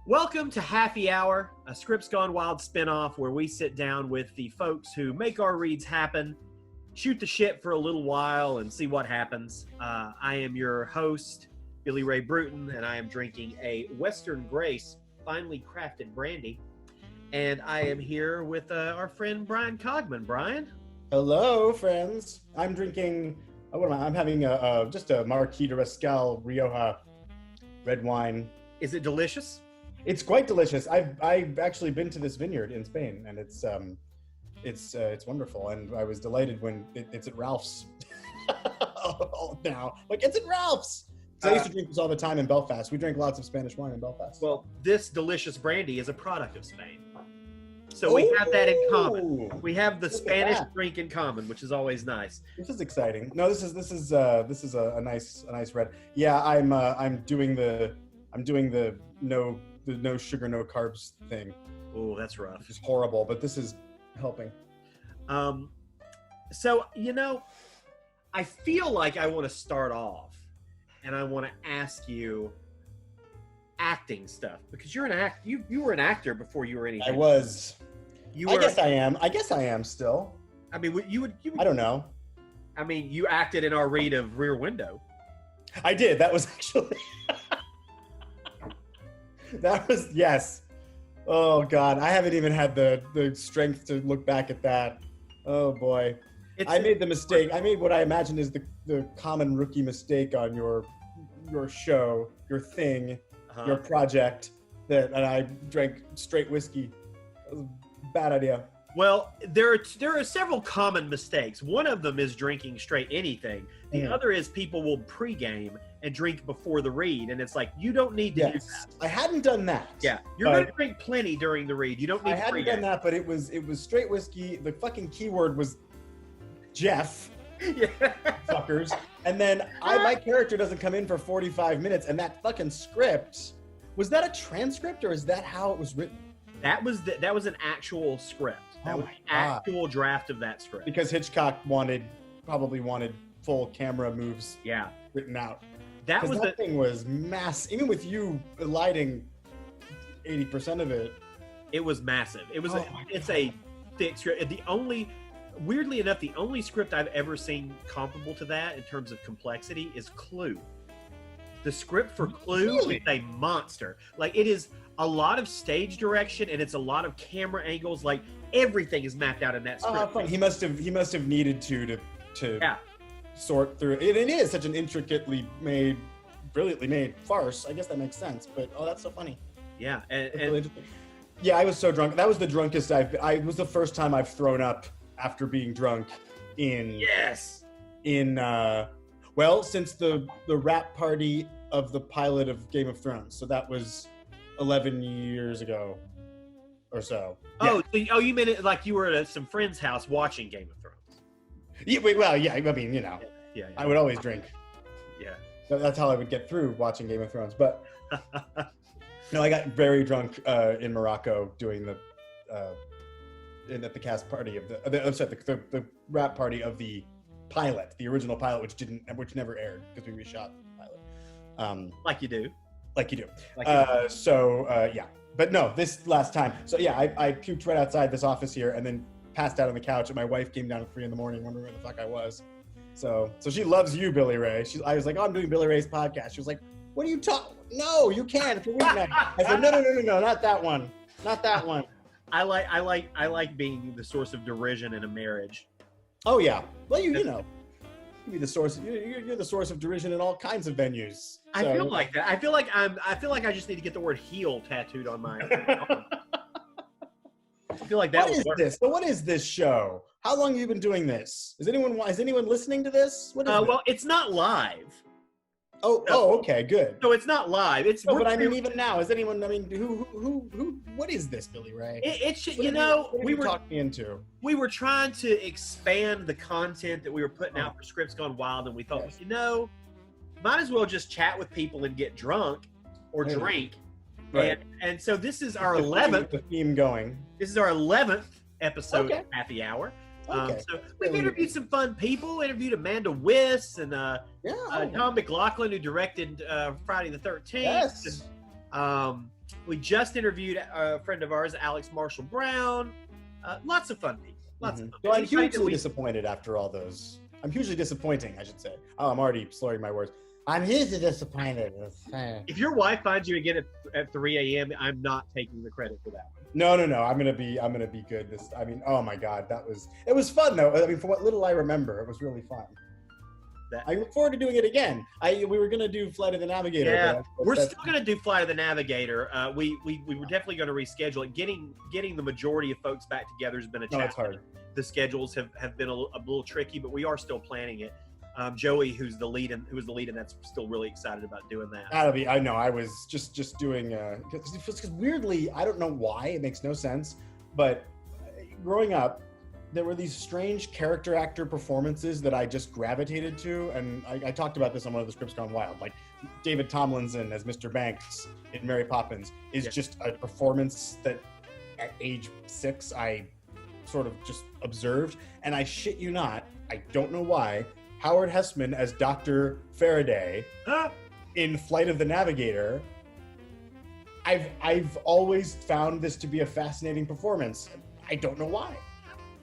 Welcome to Happy Hour, a Scripts Gone Wild spinoff where we sit down with the folks who make our reads happen, shoot the shit for a little while, and see what happens. I am your host, Billy Ray Bruton, and I am drinking a Western Grace finely crafted brandy. And I am here with our friend Bryan Cogman. Bryan? Hello, friends. I'm drinking, I'm having just a Marquis de Riscal Rioja red wine. Is it delicious? It's quite delicious. I've actually been to this vineyard in Spain, and it's wonderful. And I was delighted when it's at Ralph's now. Like, it's at Ralph's. I used to drink this all the time in Belfast. We drank lots of Spanish wine in Belfast. Well, this delicious brandy is a product of Spain. So we have that in common. We have the Spanish drink in common, which is always nice. This is exciting. No, this is a nice red. Yeah, I'm doing the no sugar, no carbs thing. Oh, that's rough. It's horrible, but this is helping. So, I feel like I want to start off and I want to ask you acting stuff, because you're an you were an actor before you were anything. I was. I guess I am still. I mean, you would. I don't know. I mean, you acted in our read of Rear Window. I did. That was actually. Yes. Oh God, I haven't even had the strength to look back at that. Oh boy, I made the mistake. I made what I imagine is the common rookie mistake on your show, your thing, your project. And I drank straight whiskey. That was a bad idea. Well, there are several common mistakes. One of them is drinking straight anything. The other is people will pregame and drink before the read, and it's like, you don't need to do that. I hadn't done that. Yeah, you're going to drink plenty during the read. You don't need to hadn't done that, but it was straight whiskey. The fucking keyword was Jeff. Yeah. Fuckers. And then my character doesn't come in for 45 minutes, and that fucking script, was that a transcript or is that how it was written? That was an actual script. That was an actual draft of that script. Because Hitchcock probably wanted full camera moves written out. That thing was massive. Even with you lighting 80% of it. It was massive. It's a thick script. Weirdly enough, the only script I've ever seen comparable to that in terms of complexity is Clue. The script for Clue is a monster. Like, it is a lot of stage direction, and it's a lot of camera angles. Like, everything is mapped out in that script. Fun. He must have needed to sort through it. It is such an intricately made, brilliantly made farce. I guess that makes sense. But that's so funny. Yeah, really yeah, I was so drunk. That was the drunkest I was the first time I've thrown up after being drunk in since the rap party of the pilot of Game of Thrones. So that was 11 years ago or so. Oh, you meant it like you were at some friend's house watching Game of Thrones. Yeah, I mean, Yeah. I would always drink. Yeah. That's how I would get through watching Game of Thrones. But no, I got very drunk in Morocco doing at the cast party of the rap party of the pilot, the original pilot, which never aired because we reshot the pilot. Like you do. Yeah. But no, this last time. So yeah, I puked right outside this office here and then passed out on the couch, and my wife came down at 3 a.m. wondering where the fuck I was. So she loves you, Billy Ray. I was like, oh, I'm doing Billy Ray's podcast. She was like, what are you talking? No, you can't. It's a weeknight. I said, no, not that one. Not that one. I like being the source of derision in a marriage. Oh yeah. Well, you know. You're the source. You're the source of derision in all kinds of venues. So. I feel like that. I feel like I just need to get the word heel tattooed on my. I feel like that. What is this? So what is this show? How long have you been doing this? Is anyone listening to this? What is well, it's not live. Oh, okay, good. So it's not live. It's. No, but I mean, even now, is anyone? I mean, who? What is this, Billy Ray? We were talking into. We were trying to expand the content that we were putting out for Scripts Gone Wild, and we thought, might as well just chat with people and get drunk or drink. Right. And so this is our 11th. The theme going. This is our 11th episode of Happy Hour. Okay. So we've interviewed some fun people. Interviewed Amanda Wyss and Tom McLaughlin, who directed Friday the 13th. Yes. And, We just interviewed a friend of ours, Alex Marshall Brown. Lots of fun people. Lots of fun So I'm people. hugely disappointed after all those. I'm hugely disappointing, I should say. Oh, I'm already slurring my words. I'm hugely disappointed. If your wife finds you again at 3 a.m., I'm not taking the credit for that. No. I'm gonna be good. Oh my God, it was fun though. I mean, from what little I remember, it was really fun. I look forward to doing it again. We were gonna do Flight of the Navigator. Yeah, we're still gonna do Flight of the Navigator. We were definitely gonna reschedule it. Getting the majority of folks back together has been a challenge. No, it's hard. The schedules have been a little tricky, but we are still planning it. Joey, who was the lead, and that's still really excited about doing that. I know. I was just doing because weirdly, I don't know why, it makes no sense, but growing up, there were these strange character actor performances that I just gravitated to, and I talked about this on one of the Scripts Gone Wild. Like David Tomlinson as Mr. Banks in Mary Poppins is just a performance that at age 6 I sort of just observed, and I shit you not, I don't know why, Howard Hessman as Dr. Faraday in Flight of the Navigator. I've always found this to be a fascinating performance. I don't know why.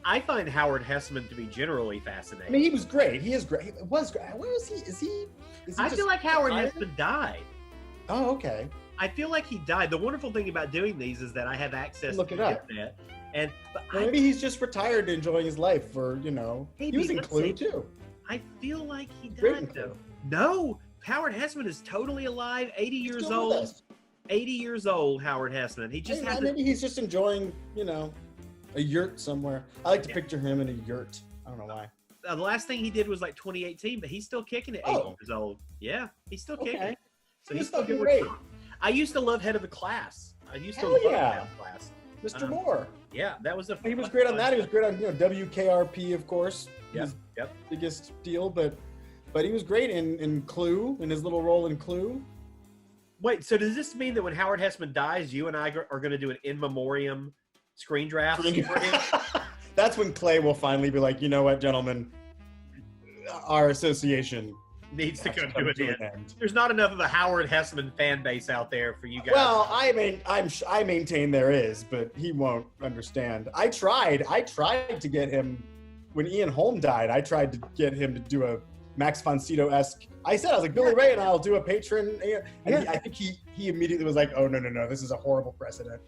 I find Howard Hessman to be generally fascinating. I mean, he was great. He is great. He was great. Where is he? Is he I feel like Howard Hessman died. Oh, okay. I feel like he died. The wonderful thing about doing these is that I have access to the internet. Maybe he's just retired enjoying his life, or he was in Clue too. I feel like he died though. No, Howard Hessman is totally alive, 80 years old. 80 years old, Howard Hessman. He just maybe he's just enjoying, a yurt somewhere. I like to picture him in a yurt. I don't know why. The last thing he did was like 2018, but he's still kicking at 80 years old. Yeah, he's still kicking. So he's still great. I used to love Head of the Class. Head of the Class. Mr. Moore. Yeah, that was he was great on that. He was great on WKRP, of course. Yep. Biggest deal, but he was great in Clue, in his little role in Clue. Wait, so does this mean that when Howard Hessman dies, you and I are going to do an in memoriam screen draft? That's when Clay will finally be like, you know what, gentlemen, our association needs to come to an end. There's not enough of a Howard Hessman fan base out there for you guys. Well, I maintain there is, but he won't understand. I tried to get him when Ian Holm died. I tried to get him to do a Max von Sydow-esque. I was like, Billy Ray and I'll do a patron, and I think he immediately was like, oh no, this is a horrible precedent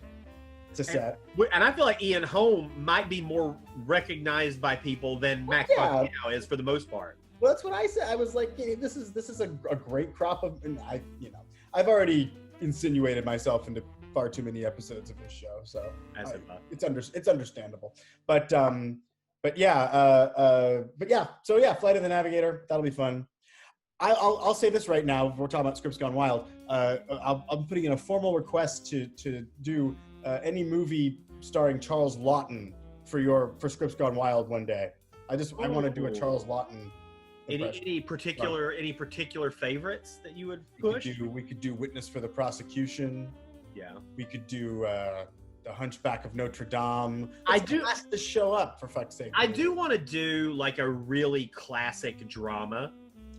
to set. And I feel like Ian Holm might be more recognized by people than Max von Sydow is for the most part. Well, that's what I said. I was like, this is a great crop of, and I've already insinuated myself into far too many episodes of this show, so it's understandable. But yeah. So yeah, Flight of the Navigator, that'll be fun. I'll say this right now. We're talking about Scripts Gone Wild. I'm putting in a formal request to do any movie starring Charles Laughton for Scripts Gone Wild one day. I want to do a Charles Laughton. Any particular favorites that you would push? We could do Witness for the Prosecution. Yeah. We could do The Hunchback of Notre Dame. I do have to show up, for fuck's sake. I do want to do like a really classic drama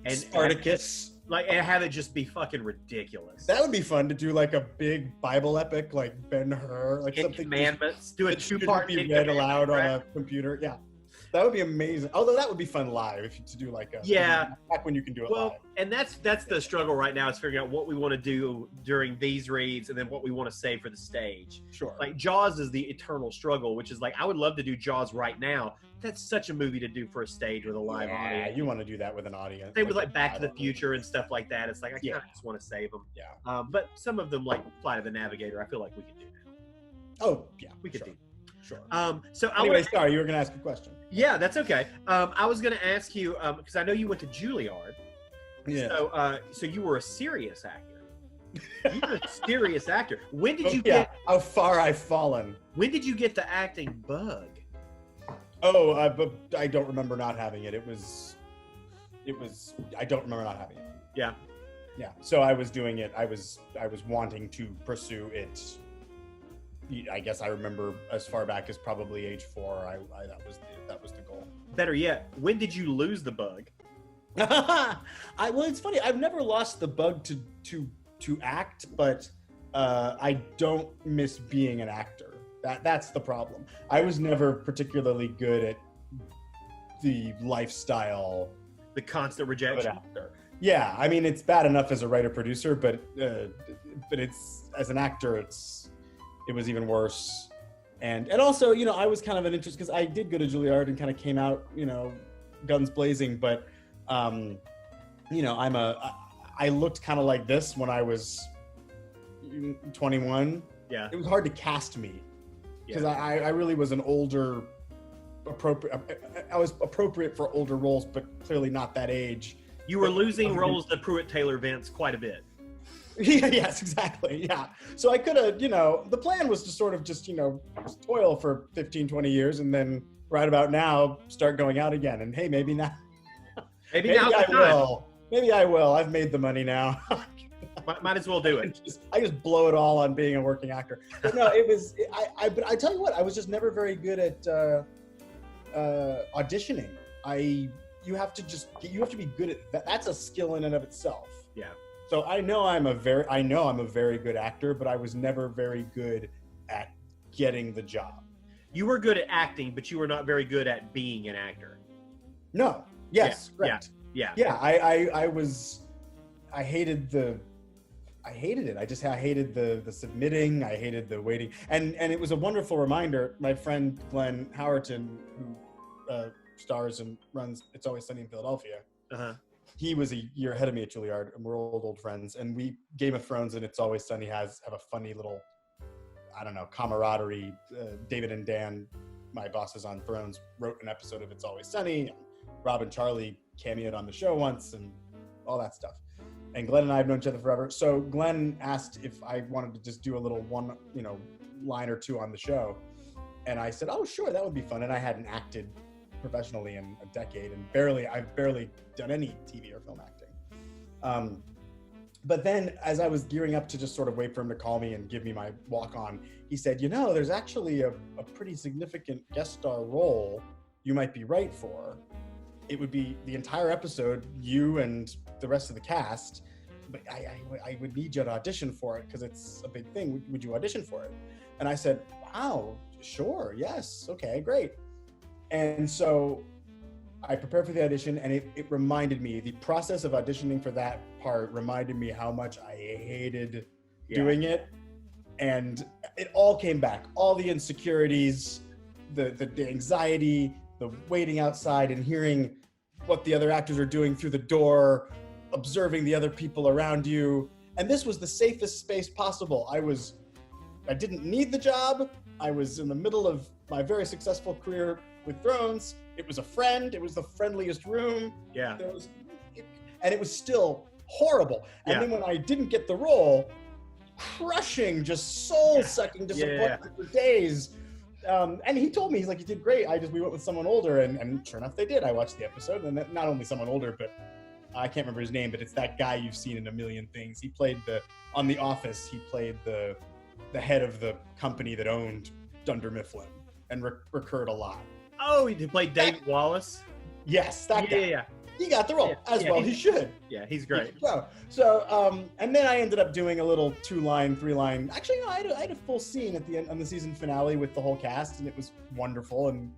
and Spartacus. And have it just be fucking ridiculous. That would be fun to do, like a big Bible epic, like Ben-Hur, like something. Commandments. Do a two-part. Be read aloud on a computer. Yeah. That would be amazing. Although that would be fun live to do like back when you can do it live. And that's the struggle right now is figuring out what we want to do during these reads and then what we want to save for the stage. Sure. Like Jaws is the eternal struggle, which is like I would love to do Jaws right now. That's such a movie to do for a stage with a live audience. Yeah, you want to do that with an audience. Same with like Back to the Future and stuff like that. It's like I kind of just want to save them. Yeah. But some of them like Flight of the Navigator, I feel like we could do now. Oh yeah, we could do. Sure. So anyway, sorry, you were going to ask a question. Yeah, that's okay. I was going to ask you because I know you went to Juilliard. Yeah. So you were a serious actor. You were a serious actor. When did you get? How far I've fallen. When did you get the acting bug? Oh, but I don't remember not having it. It was. I don't remember not having it. Yeah. Yeah. So I was doing it. I was wanting to pursue it. I guess I remember as far back as probably age 4. That was the goal. Better yet, when did you lose the bug? Well, it's funny. I've never lost the bug to act, but I don't miss being an actor. That's the problem. I was never particularly good at the lifestyle, the constant rejection. Actor. Yeah, I mean, it's bad enough as a writer producer, but it's as an actor, it was even worse. And also, you know, I was kind of an interest because I did go to Juilliard and kind of came out, you know, guns blazing. But, you know, I looked kind of like this when I was 21. Yeah. It was hard to cast me because I really was an older, I was appropriate for older roles, but clearly not that age. You were losing roles to Pruitt Taylor Vince quite a bit. Yeah, yes, exactly. Yeah. So I could have, you know, the plan was to sort of just, you know, toil for 15, 20 years and then right about now start going out again. And hey, maybe now. Maybe now I will. Maybe I will. I've made the money now. Might as well do it. I just blow it all on being a working actor. But no, but I tell you what, I was just never very good at auditioning. You have to be good at that. That's a skill in and of itself. Yeah. So I know I'm a very good actor, but I was never very good at getting the job. You were good at acting, but you were not very good at being an actor. No. Yes. Yeah. Correct. Yeah. Yeah. I hated it. I hated the submitting. I hated the waiting. And it was a wonderful reminder. My friend Glenn Howerton, who stars and runs It's Always Sunny in Philadelphia. Uh-huh. He was a year ahead of me at Juilliard, and we're old friends. And we Game of Thrones and It's Always Sunny have a funny little, I don't know, camaraderie. David and Dan, my bosses on Thrones, wrote an episode of It's Always Sunny. And Rob and Charlie cameoed on the show once, and all that stuff. And Glenn and I have known each other forever. So Glenn asked if I wanted to just do a little one, you know, line or two on the show, and I said, "Oh, sure, that would be fun." And I hadn't acted professionally in a decade, and I've barely done any TV or film acting. But then as I was gearing up to just sort of wait for him to call me and give me my walk on, he said, you know, there's actually a pretty significant guest star role you might be right for. It would be the entire episode, you and the rest of the cast, but I would need you to audition for it because it's a big thing. Would you audition for it? And I said, wow, sure, yes, okay, great. And so I prepared for the audition, and it reminded me, the process of auditioning for that part reminded me how much I hated doing it. And it all came back, all the insecurities, the anxiety, the waiting outside and hearing what the other actors are doing through the door, observing the other people around you. And this was the safest space possible. I didn't need the job. I was in the middle of my very successful career with Thrones. It was a friend. It was the friendliest room. Yeah. And it was still horrible. And then when I didn't get the role, crushing, just soul-sucking disappointment for days. And he told me, he's like, you did great. We went with someone older, and sure enough, they did. I watched the episode, and not only someone older, but I can't remember his name, but it's that guy you've seen in a million things. He played on The Office, he played the head of the company that owned Dunder Mifflin and recurred a lot. Oh, he played David Wallace? Yes, that guy. Yeah. He got the role, as well he should. Yeah, he's great. So, and then I ended up doing a little 2-line, 3-line. Actually, no, I had a full scene at the end on the season finale with the whole cast, and it was wonderful, and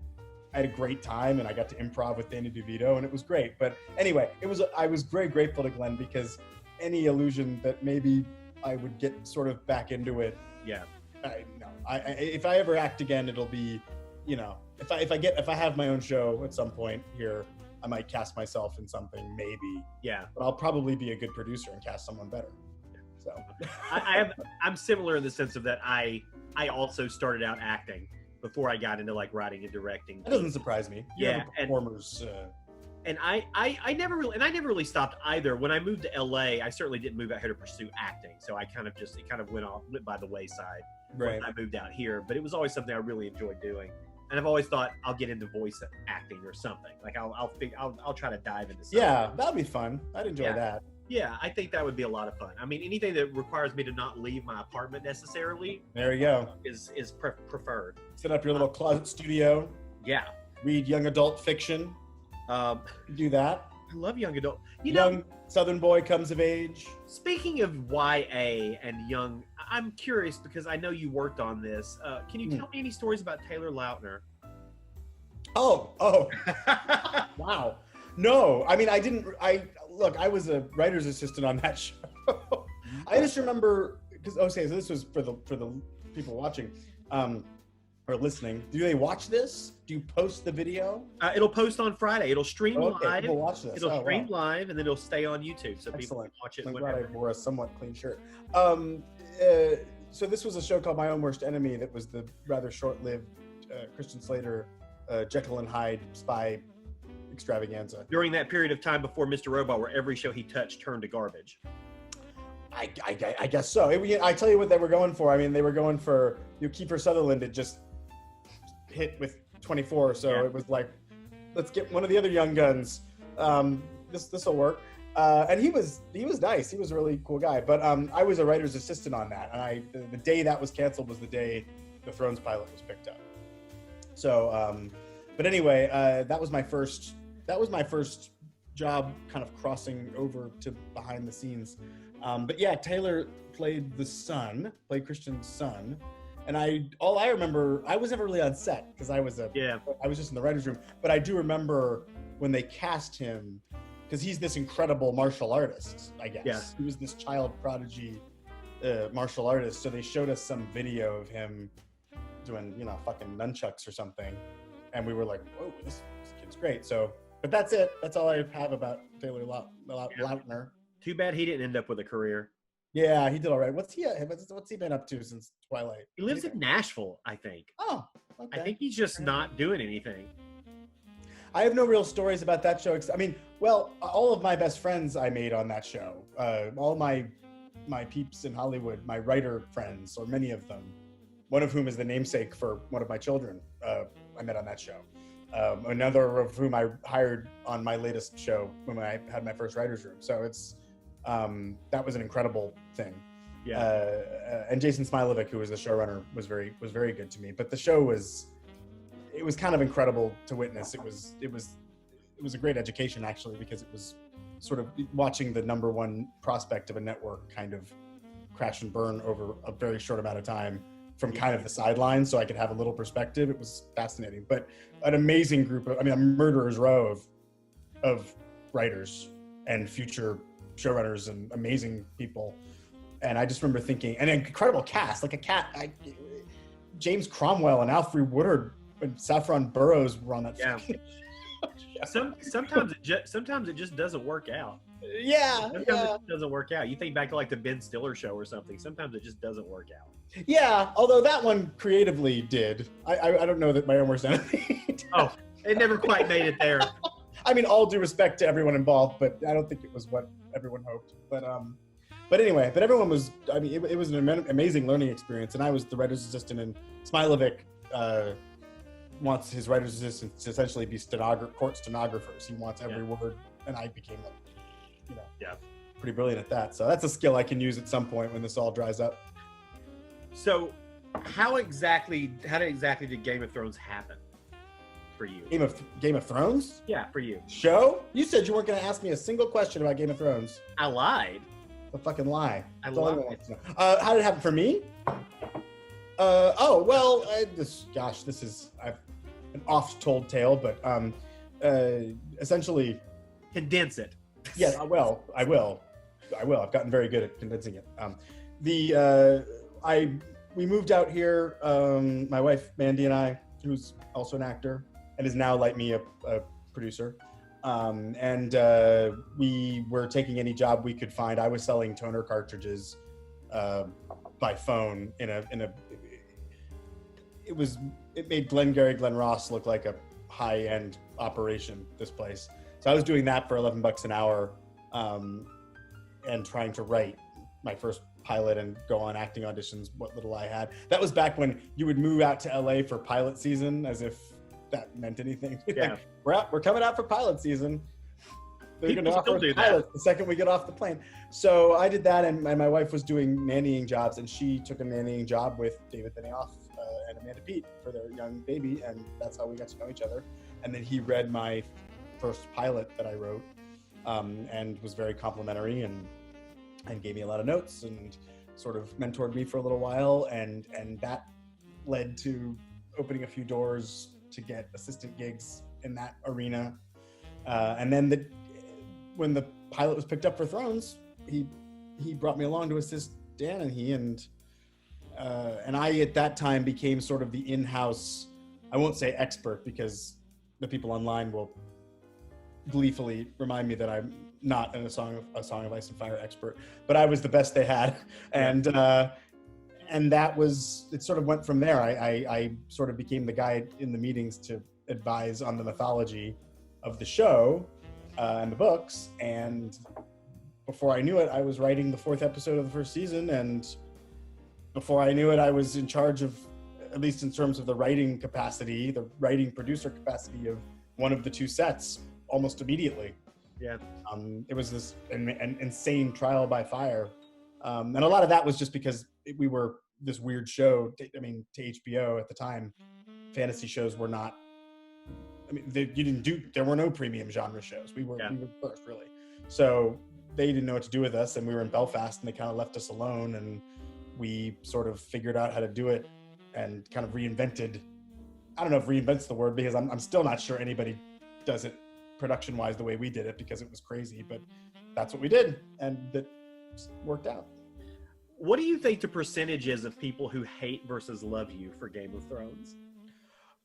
I had a great time, and I got to improv with Danny DeVito, and it was great. But anyway, I was very grateful to Glenn, because any illusion that maybe I would get sort of back into it. Yeah. If I ever act again, it'll be, you know, if I have my own show at some point here, I might cast myself in something, maybe. Yeah. But I'll probably be a good producer and cast someone better. So I'm similar in the sense of that I also started out acting before I got into like writing and directing. That doesn't surprise me. Performers. And I never really stopped either. When I moved to LA, I certainly didn't move out here to pursue acting. So it kind of went by the wayside when I moved out here. But it was always something I really enjoyed doing. And I've always thought I'll get into voice acting or something. Like I'll try to dive into something. Yeah, that'd be fun. I'd enjoy that. Yeah, I think that would be a lot of fun. I mean, anything that requires me to not leave my apartment necessarily. There you go. Is preferred. Set up your little closet studio. Yeah. Read young adult fiction. Do that. I love young adult. You Young know, Southern boy comes of age. speaking of YA and young, I'm curious because I know you worked on this. Can you tell me any stories about Taylor Lautner? Oh, wow. No, I mean, I was a writer's assistant on that show. I just remember, so this was for the people watching, or listening. Do they watch this? Do you post the video? It'll post on Friday. It'll stream live. People watch this. It'll stream live, and then it'll stay on YouTube, so people can watch it. I'm whenever. glad I wore a somewhat clean shirt. So this was a show called My Own Worst Enemy that was the rather short-lived Christian Slater, Jekyll and Hyde spy extravaganza. During that period of time before Mr. Robot, where every show he touched turned to garbage. I guess so. I tell you what they were going for. I mean, they were going for Kiefer Sutherland. It just hit with 24, so it was like, let's get one of the other young guns. This will work. And he was nice. He was a really cool guy. But I was a writer's assistant on that, and the day that was canceled was the day the Thrones pilot was picked up. So, but anyway, that was my first job, kind of crossing over to behind the scenes. But yeah, Taylor played Christian's son. And all I remember, I was never really on set because I was just in the writer's room. But I do remember when they cast him, because he's this incredible martial artist, I guess. Yeah. He was this child prodigy martial artist. So they showed us some video of him doing, fucking nunchucks or something. And we were like, whoa, this kid's great. So, but that's it. That's all I have about Taylor Lautner. Too bad he didn't end up with a career. Yeah, he did all right. What's he been up to since Twilight? He lives in Nashville, I think. Oh, okay. I think he's just not doing anything. I have no real stories about that show. I mean, well, all of my best friends I made on that show, all my peeps in Hollywood, my writer friends, or many of them, one of whom is the namesake for one of my children, I met on that show. Another of whom I hired on my latest show when I had my first writer's room. So it's that was an incredible thing. Yeah. And Jason Smilovic, who was the showrunner, was very good to me. But the show was kind of incredible to witness. It was a great education, actually, because it was sort of watching the number one prospect of a network kind of crash and burn over a very short amount of time from kind of the sidelines, so I could have a little perspective. It was fascinating, but an amazing group of, a murderer's row of writers and future showrunners and amazing people. And I just remember thinking, an incredible cast, James Cromwell and Alfre Woodard and Saffron Burrows were on that. Yeah. Sometimes it just doesn't work out. Yeah. Sometimes it doesn't work out. You think back to like the Ben Stiller show or something. Sometimes it just doesn't work out. Yeah, although that one creatively did. I don't know that My Own Worst Enemy did. Oh, it never quite made it there. I mean, all due respect to everyone involved, but I don't think it was what everyone hoped. But anyway, everyone was. I mean, it was an amazing learning experience, and I was the writer's assistant. And Smilovic wants his writer's assistants to essentially be court stenographers. He wants every word, and I became pretty brilliant at that. So that's a skill I can use at some point when this all dries up. So, how exactly did Game of Thrones happen for you? Game of Thrones? Yeah, for you. Show? You said you weren't going to ask me a single question about Game of Thrones. I lied. A fucking lie. I lied. How did it happen for me? This is an oft-told tale, but essentially, condense it. Yes, I will. I've gotten very good at condensing it. We moved out here, my wife Mandy and I, who's also an actor and is now, like me, a producer. We were taking any job we could find. I was selling toner cartridges by phone it made Glen Ross look like a high-end operation, this place. So I was doing that for $11 an hour and trying to write my first pilot and go on acting auditions, what little I had. That was back when you would move out to LA for pilot season, as if that meant anything. Yeah. Like, we're coming out for pilot season. They're going to offer us pilots the second we get off the plane. So I did that, and my wife was doing nannying jobs, and she took a nannying job with David Benioff and Amanda Peet for their young baby, and that's how we got to know each other. And then he read my first pilot that I wrote, and was very complimentary and gave me a lot of notes and sort of mentored me for a little while, and that led to opening a few doors to get assistant gigs in that arena. And then when the pilot was picked up for Thrones, he brought me along to assist Dan, and I at that time became sort of the in-house, I won't say expert because the people online will gleefully remind me that I'm not a Song of Ice and Fire expert, but I was the best they had. And that was, it sort of went from there. I sort of became the guy in the meetings to advise on the mythology of the show and the books. And before I knew it, I was writing the 4th episode of the 1st season. And before I knew it, I was in charge of, at least in terms of the writing capacity, the writing producer capacity of one of the 2 sets almost immediately. Yeah. It was this an insane trial by fire. And a lot of that was just because we were this weird show. To HBO at the time, fantasy shows were not, there were no premium genre shows. We were first, really. So they didn't know what to do with us, and we were in Belfast, and they kind of left us alone, and we sort of figured out how to do it and kind of reinvented. I don't know if reinvent's the word, because I'm still not sure anybody does it production-wise the way we did it, because it was crazy, but that's what we did, and that worked out. What do you think the percentage is of people who hate versus love you for Game of Thrones?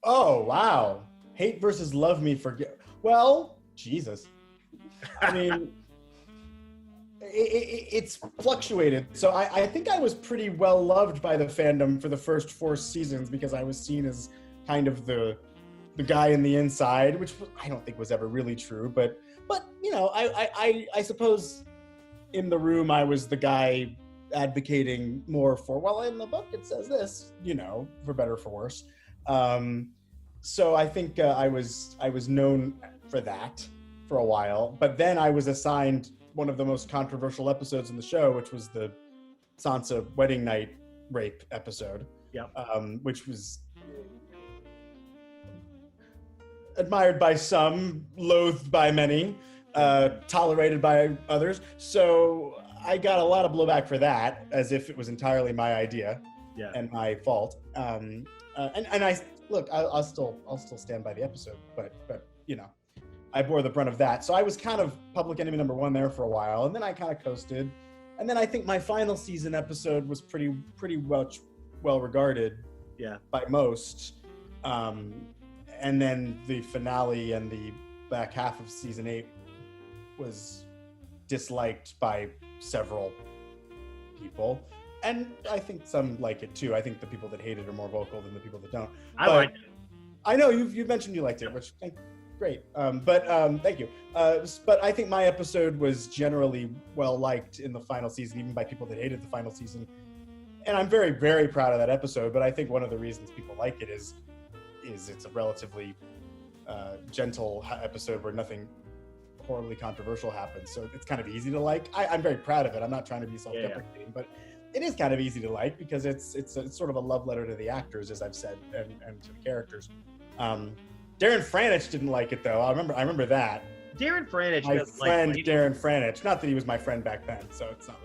Oh, wow. Hate versus love me for... Well, Jesus. I mean, it's fluctuated. So I think I was pretty well loved by the fandom for the first 4 seasons, because I was seen as kind of the guy in the inside, which I don't think was ever really true. But I suppose in the room I was the guy advocating more for, well, in the book it says this, for better or for worse. So I think I was known for that for a while, but then I was assigned one of the most controversial episodes in the show, which was the Sansa wedding night rape episode. Yeah. Which was admired by some, loathed by many, tolerated by others. So I got a lot of blowback for that, as if it was entirely my idea and my fault. And I look, I'll still stand by the episode, but I bore the brunt of that. So I was kind of public enemy number 1 there for a while, and then I kind of coasted. And then I think my final season episode was pretty well regarded by most. And then the finale and the back half of season 8 was disliked by several people. And I think some like it too. I think the people that hate it are more vocal than the people that don't. I like it. I know you've mentioned you liked it, which great. Thank you. But I think my episode was generally well liked in the final season, even by people that hated the final season. And I'm very, very proud of that episode. But I think one of the reasons people like it is it's a relatively gentle episode where nothing horribly controversial happens. So it's kind of easy to like. I'm very proud of it. I'm not trying to be self-deprecating, but it is kind of easy to like, because it's sort of a love letter to the actors, as I've said, and to the characters. Darren Franich didn't like it, though. I remember that. Darren Franich, my friend Darren Franich. Not that he was my friend back then, so it's not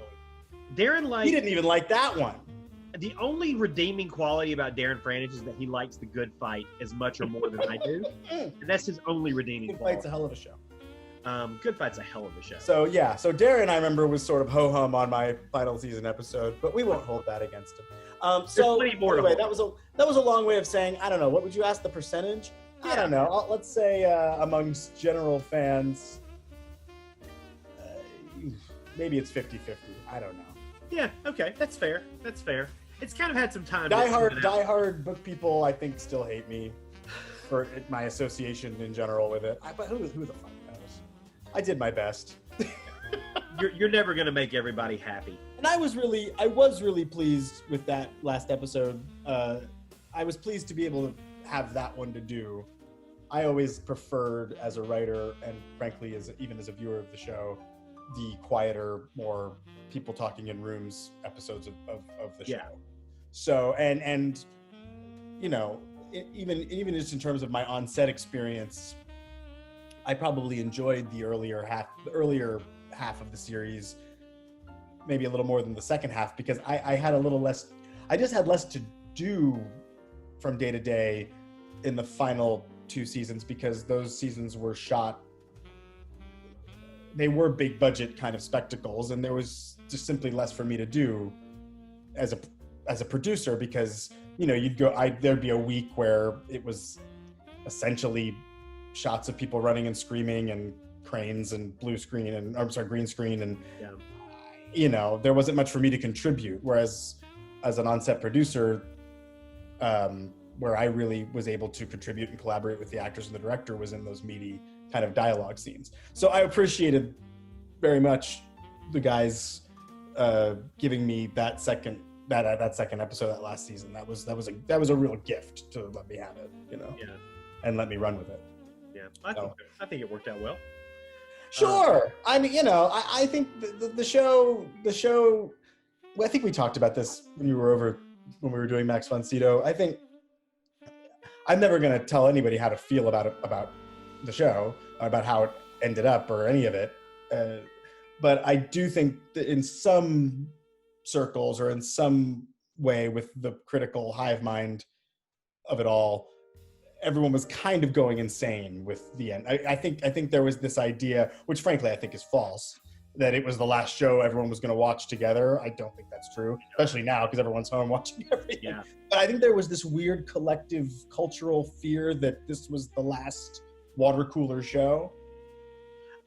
really. He didn't even like that one. The only redeeming quality about Darren Franich is that he likes the good fight as much or more than I do, and that's his only redeeming quality. Good Fight's a hell of a show. Good Fight's a hell of a show. So Darren, I remember, was sort of ho-hum on my final season episode, but we won't hold that against him. Anyway, that was a long way of saying, I don't know, what would you ask the percentage? I don't know. Let's say amongst general fans, maybe it's 50-50. I don't know. Yeah, okay, that's fair. It's kind of had some time. Die-hard book people, I think, still hate me for my association in general with it. But who the fuck knows? I did my best. You're never gonna make everybody happy. And I was really pleased with that last episode. I was pleased to be able to have that one to do. I always preferred, as a writer, and frankly, even as a viewer of the show, the quieter, more people talking in rooms episodes of the show. So and even just in terms of my on-set experience, I probably enjoyed the earlier half of the series, maybe a little more than the second half, because I had a little less. I just had less to do from day to day in the final 2 seasons, because those seasons were shot. They were big budget kind of spectacles, and there was just simply less for me to do as a producer, because you'd go. There'd be a week where it was essentially shots of people running and screaming and cranes and green screen, and there wasn't much for me to contribute. Whereas as an on-set producer, where I really was able to contribute and collaborate with the actors and the director was in those meaty kind of dialogue scenes. So I appreciated very much the guys giving me that second episode, that last season. That was a real gift to let me have it, and let me run with it. Yeah, I think it worked out well. Sure. I mean, I think the show. Well, I think we talked about this when we were doing Max von Sydow. I think I'm never going to tell anybody how to feel about the show, about how it ended up, or any of it. But I do think that in some circles, or in some way with the critical hive mind of it all, everyone was kind of going insane with the end. I think there was this idea, which frankly I think is false, that it was the last show everyone was going to watch together. I don't think that's true, especially now, because everyone's home watching everything. Yeah. But I think there was this weird collective cultural fear that this was the last water cooler show.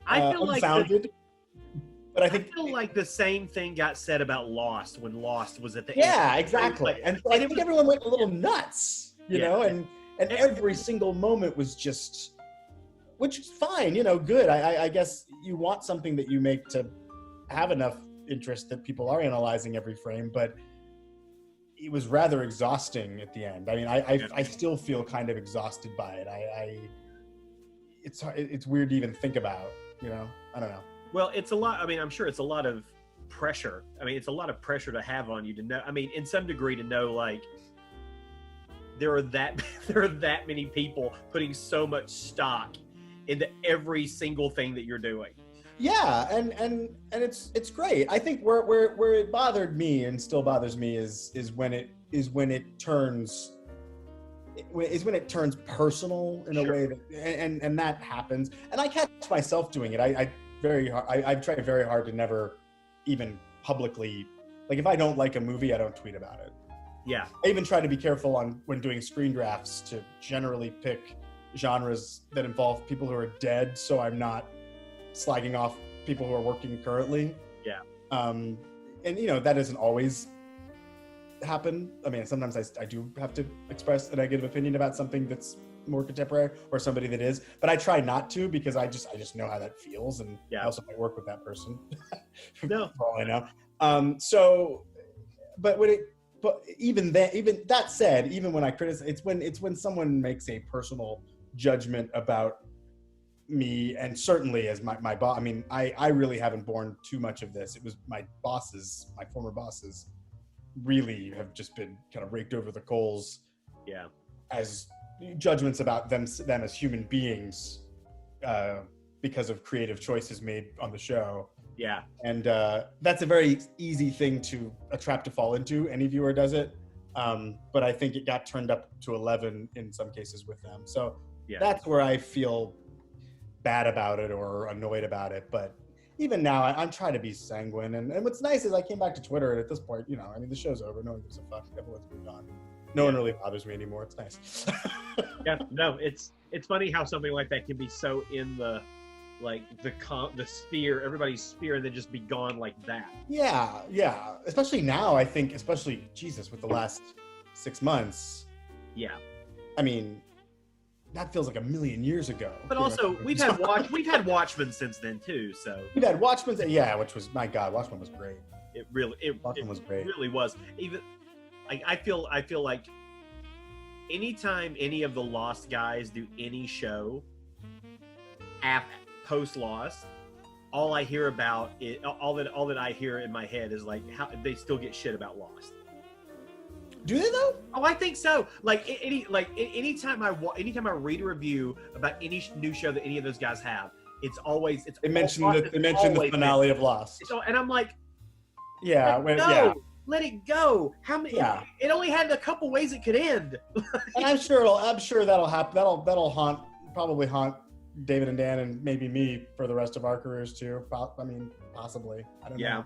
I feel unfounded. But I feel like the same thing got said about Lost when Lost was at the end. Yeah, exactly. And so I think everyone went a little nuts, and every single moment was just, which is fine, good. I guess you want something that you make to have enough interest that people are analyzing every frame, but it was rather exhausting at the end. I mean, I still feel kind of exhausted by it. It's weird to even think about, I don't know. Well, it's a lot. I mean, I'm sure it's a lot of pressure. I mean, it's a lot of pressure to have on you to know. I mean, in some degree, to know like there are that many people putting so much stock into every single thing that you're doing. Yeah, and it's great. I think where it bothered me and still bothers me is when it turns personal in a way that, and that happens. And I catch myself doing it. I've tried very hard to never even publicly, like if I don't like a movie, I don't tweet about it. Yeah. I even try to be careful when doing screen drafts to generally pick genres that involve people who are dead, so I'm not slagging off people who are working currently. Yeah. And that doesn't always happen. I mean, sometimes I do have to express a negative opinion about something that's more contemporary, or somebody that is, but I try not to, because I just know how that feels, and I also might work with that person. No. For all I know. But even that said, even when I criticize, it's when someone makes a personal judgment about me, and certainly as my boss. I mean, I really haven't borne too much of this. It was my former bosses, really have just been kind of raked over the coals. Yeah. As judgments about them as human beings, because of creative choices made on the show. Yeah. And that's a very easy thing a trap to fall into. Any viewer does it. But I think it got turned up to 11 in some cases with them. So that's where I feel bad about it or annoyed about it. But even now, I'm trying to be sanguine. And what's nice is I came back to Twitter, and at this point, I mean, the show's over. No one gives a fuck. Everyone's moved on. No one really bothers me anymore. It's nice. Yeah, no, it's funny how something like that can be so in the sphere, everybody's sphere, and then just be gone like that. Yeah. Especially now, I think, Jesus, with the last 6 months. Yeah. I mean, that feels like a million years ago. But also, we've had Watchmen since then too. So we've had Watchmen, which was, my God, Watchmen was great. Watchmen was great. It really was. Even I feel like anytime any of the Lost guys do any show post Lost, all I hear about it, all that I hear in my head is like how they still get shit about Lost. Do they though? Oh, I think so. Anytime I read a review about any new show that any of those guys have, they mention the finale of Lost. And I'm like, yeah, let it go. How many? Yeah. It only had a couple ways it could end. And I'm sure that'll happen. That'll probably haunt David and Dan and maybe me for the rest of our careers too. I mean, possibly. I don't know.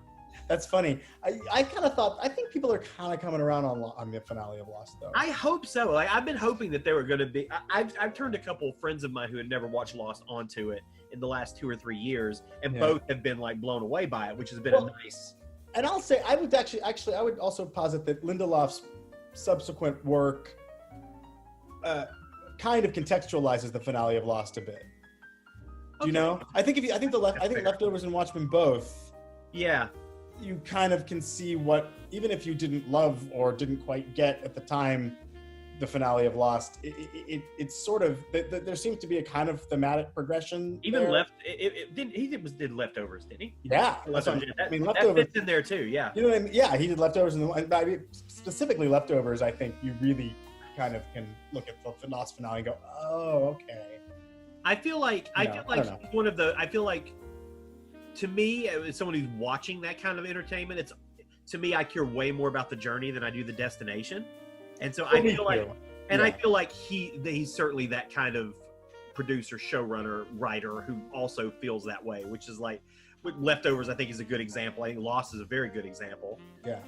That's funny. I think people are kind of coming around on the finale of Lost, though. I hope so. Like, I've been hoping that they were going to be. I've turned a couple of friends of mine who had never watched Lost onto it in the last 2 or 3 years, and both have been like blown away by it, which has been a nice. And I'll say I would I would also posit that Lindelof's subsequent work kind of contextualizes the finale of Lost a bit. Do you know? I think Leftovers and Watchmen both. Yeah. You kind of can see what, even if you didn't love or didn't quite get at the time the finale of Lost, it's sort of there seems to be a kind of thematic progression. Even he did Leftovers, didn't he? Yeah, Leftovers. Leftovers that fits in there too. Yeah, you know what I mean? Yeah, he did Leftovers, and specifically Leftovers. I think you really kind of can look at the Lost finale and go, oh, okay. I feel like to me, as someone who's watching that kind of entertainment, I care way more about the journey than I do the destination. And so I feel like he's certainly that kind of producer, showrunner, writer who also feels that way, which is like with Leftovers, I think is a good example. I think Lost is a very good example. Yeah.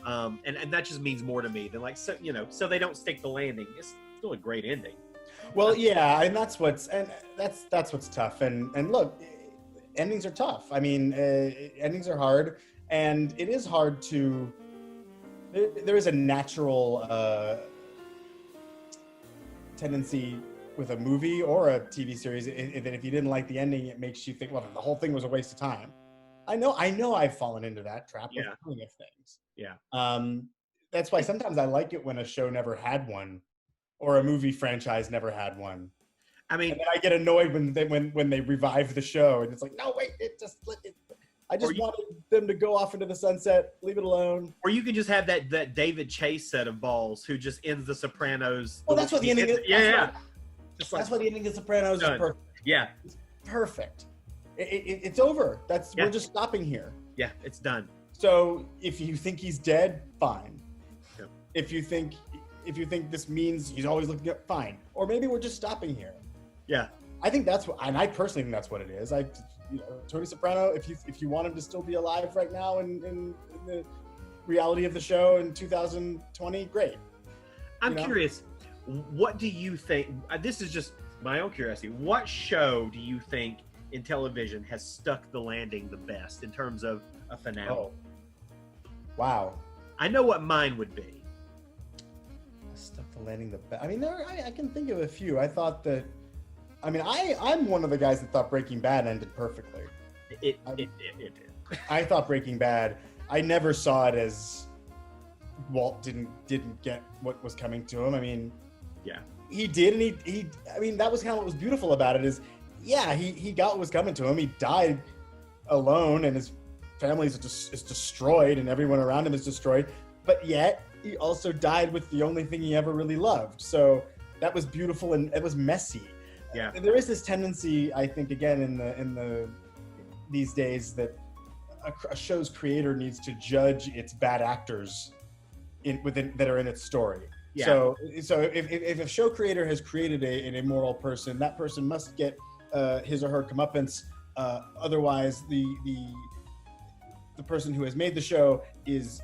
And that just means more to me than like, so they don't stick the landing. It's still a great ending. Well, yeah, and that's what's tough. And look, endings are tough. I mean, endings are hard, and it is hard to. There is a natural tendency with a movie or a TV series that if you didn't like the ending, it makes you think, well, the whole thing was a waste of time. I know I've fallen into that trap with plenty of things. Yeah. That's why sometimes I like it when a show never had one, or a movie franchise never had one. I mean, and then I get annoyed when they revive the show, and it's like, no, wait, I just wanted them to go off into the sunset, leave it alone. Or you can just have that David Chase set of balls who just ends The Sopranos. Well, that's what the ending is. Yeah. That's what the ending of The Sopranos is perfect. Yeah. It's perfect. It's over. We're just stopping here. Yeah, it's done. So if you think he's dead, fine. Yeah. If you think this means he's always looking up, fine. Or maybe we're just stopping here. Yeah. I think that's what, and I personally think that's what it is. Tony Soprano, if you want him to still be alive right now in the reality of the show in 2020, great. I'm curious, what do you think, this is just my own curiosity, what show do you think in television has stuck the landing the best in terms of a finale? Oh. Wow. I know what mine would be. Stuck the landing the best. I mean, I can think of a few. I'm one of the guys that thought Breaking Bad ended perfectly. It did. I thought Breaking Bad, I never saw it as Walt didn't get what was coming to him. I mean, yeah, he did, and that was kind of what was beautiful about it is, yeah, he got what was coming to him. He died alone, and his family is destroyed, and everyone around him is destroyed. But yet, he also died with the only thing he ever really loved. So that was beautiful, and it was messy. Yeah, there is this tendency, I think, again in these days that a show's creator needs to judge its bad actors that are in its story. Yeah. So if a show creator has created an immoral person, that person must get his or her comeuppance. Otherwise, the person who has made the show is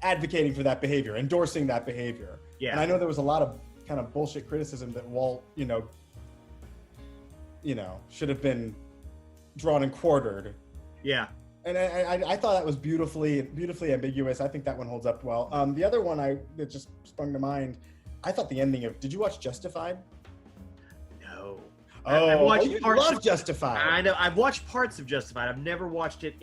advocating for that behavior, endorsing that behavior. Yeah. And I know there was a lot of kind of bullshit criticism that Walt, should have been drawn and quartered. Yeah. And I thought that was beautifully ambiguous. I think that one holds up well. The other one that just sprung to mind, I thought the ending of. Did you watch Justified? No. I've watched parts of Justified. I know. I've watched parts of Justified. I've never watched it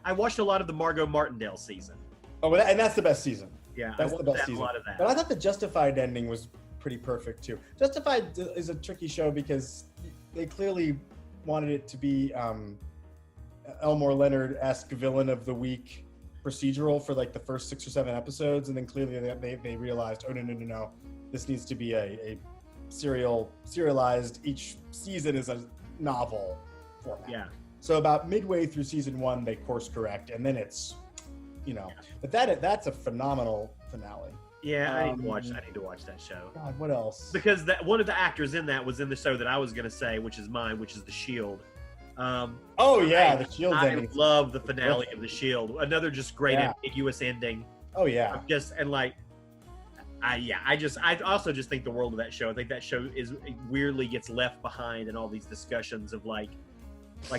I watched a lot of the Margot Martindale season. Oh, and that's the best season. Yeah, that's the best season. A lot of that. But I thought the Justified ending was pretty perfect too. Justified is a tricky show because they clearly wanted it to be Elmore Leonard-esque villain of the week procedural for like the first 6 or 7 episodes, and then clearly they realized, oh no, this needs to be a serialized. Each season is a novel format. Yeah. So about midway through season 1, they course correct, and then it's, but that's a phenomenal finale. Yeah, I need to watch that show. God, what else? Because one of the actors in that was in the show that I was going to say, which is mine, which is The Shield. The Shield ending. I love the finale of The Shield. Another just great ambiguous ending. Oh yeah. I also just think the world of that show. I think that show weirdly gets left behind in all these discussions of like